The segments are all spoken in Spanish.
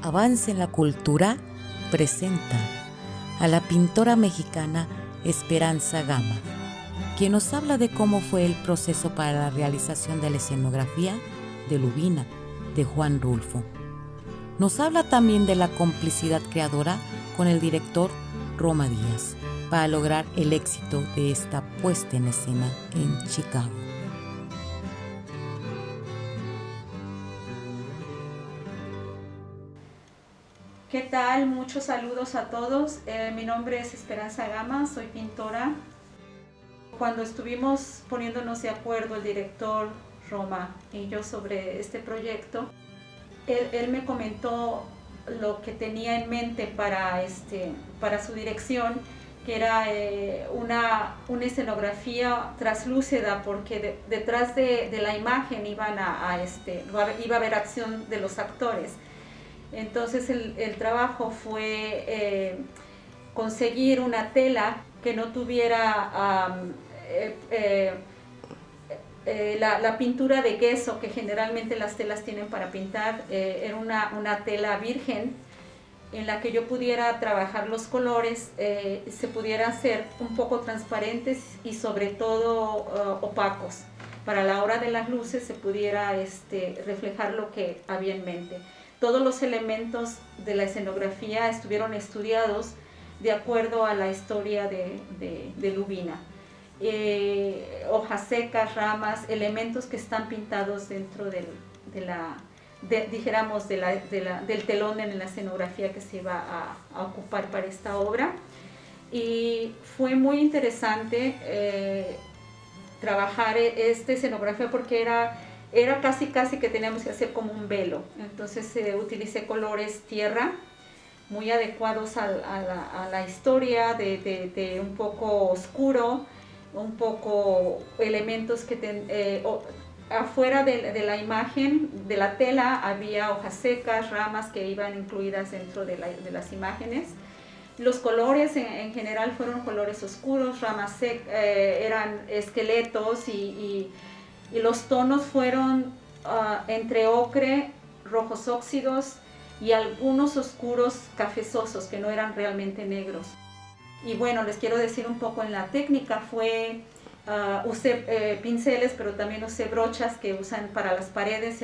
Avance en la Cultura presenta a la pintora mexicana Esperanza Gama, quien nos habla de cómo fue el proceso para la realización de la escenografía de Lubina, de Juan Rulfo. Nos habla también de la complicidad creadora con el director Roma Díaz para lograr el éxito de esta puesta en escena en Chicago. ¿Qué tal? Muchos saludos a todos. Mi nombre es Esperanza Gama, soy pintora. Cuando estuvimos poniéndonos de acuerdo el director Roma y yo sobre este proyecto, él me comentó lo que tenía en mente para su dirección, que era una escenografía traslúcida, porque detrás de la imagen iba a haber acción de los actores. Entonces el trabajo fue conseguir una tela que no tuviera la pintura de gesso que generalmente las telas tienen para pintar. Era una tela virgen en la que yo pudiera trabajar los colores, se pudiera hacer un poco transparentes y sobre todo opacos. Para la hora de las luces se pudiera reflejar lo que había en mente. Todos los elementos de la escenografía estuvieron estudiados de acuerdo a la historia de Lubina. Hojas secas, ramas, elementos que están pintados dentro del telón en la escenografía que se iba a ocupar para esta obra. Y fue muy interesante trabajar esta escenografía porque era casi que teníamos que hacer como un velo. Entonces utilicé colores tierra, muy adecuados a la historia, de un poco oscuro, un poco elementos que afuera de la imagen, de la tela, había hojas secas, ramas que iban incluidas dentro de las imágenes. Los colores en general fueron colores oscuros, ramas secas, eran esqueletos y los tonos fueron entre ocre, rojos óxidos y algunos oscuros cafezosos que no eran realmente negros. Y bueno, les quiero decir un poco en la técnica. Usé pinceles, pero también usé brochas que usan para las paredes.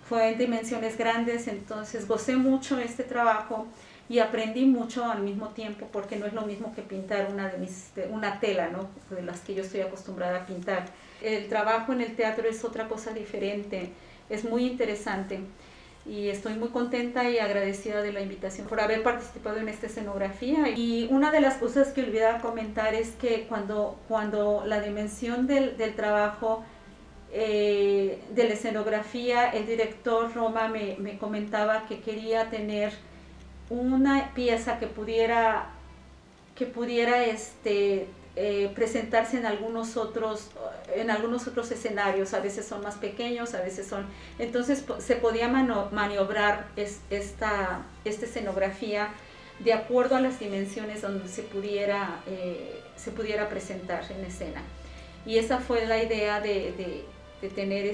Fue en dimensiones grandes, entonces gocé mucho este trabajo y aprendí mucho al mismo tiempo, porque no es lo mismo que pintar una tela, ¿no?, de las que yo estoy acostumbrada a pintar. El trabajo en el teatro es otra cosa diferente, es muy interesante y estoy muy contenta y agradecida de la invitación por haber participado en esta escenografía. Y una de las cosas que olvidaba comentar es que cuando la dimensión del trabajo de la escenografía, el director Roma me comentaba que quería tener una pieza que pudiera presentarse en algunos otros escenarios. A veces son más pequeños, a veces son... Entonces se podía maniobrar esta escenografía de acuerdo a las dimensiones donde se pudiera presentar en escena. Y esa fue la idea de tener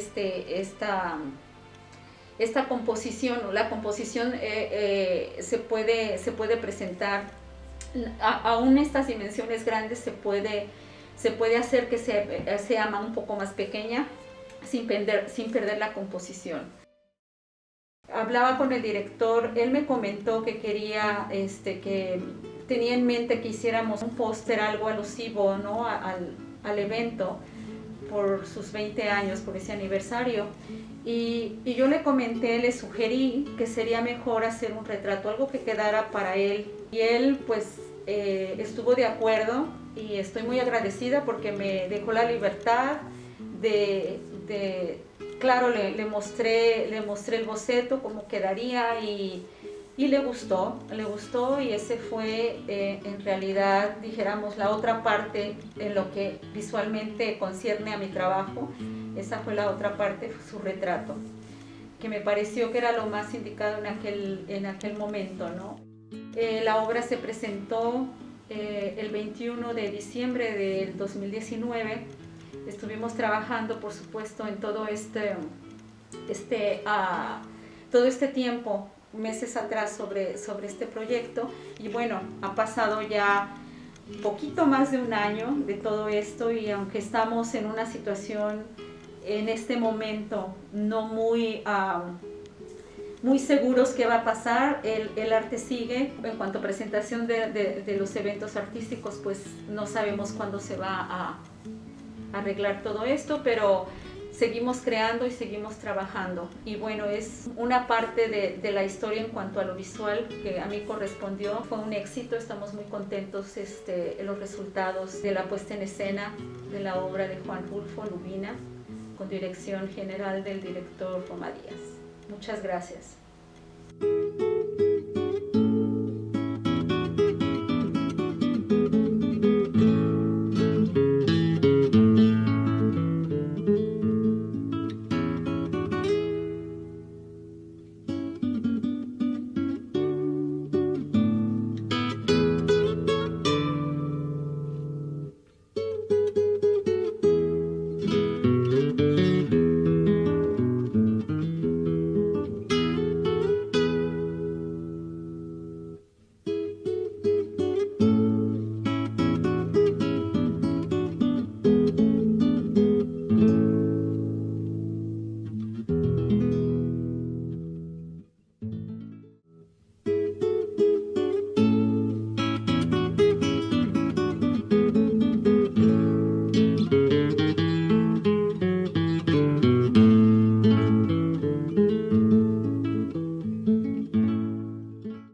esta composición. La composición se puede presentar, aún estas dimensiones grandes se puede hacer que sea un poco más pequeña sin perder la composición. Hablaba con el director, él me comentó que quería, que tenía en mente que hiciéramos un póster, algo alusivo, ¿no?, al evento por sus 20 años, por ese aniversario. Y yo le sugerí que sería mejor hacer un retrato, algo que quedara para él. Y él pues estuvo de acuerdo, y estoy muy agradecida porque me dejó la libertad claro, le mostré el boceto, cómo quedaría, y le gustó, y ese fue en realidad, dijéramos, la otra parte en lo que visualmente concierne a mi trabajo. Esa fue la otra parte, su retrato, que me pareció que era lo más indicado en aquel momento, ¿no? La obra se presentó el 21 de diciembre del 2019. Estuvimos trabajando, por supuesto, en todo todo este tiempo, meses atrás, sobre este proyecto, y bueno, ha pasado ya poquito más de un año de todo esto, y aunque estamos en una situación en este momento no muy seguros qué va a pasar, el arte sigue. En cuanto a presentación de los eventos artísticos, pues no sabemos cuándo se va a arreglar todo esto, pero seguimos creando y seguimos trabajando. Y bueno, es una parte de la historia en cuanto a lo visual que a mí correspondió. Fue un éxito, estamos muy contentos en los resultados de la puesta en escena de la obra de Juan Rulfo Lubina, con dirección general del director Roma Díaz. Muchas gracias.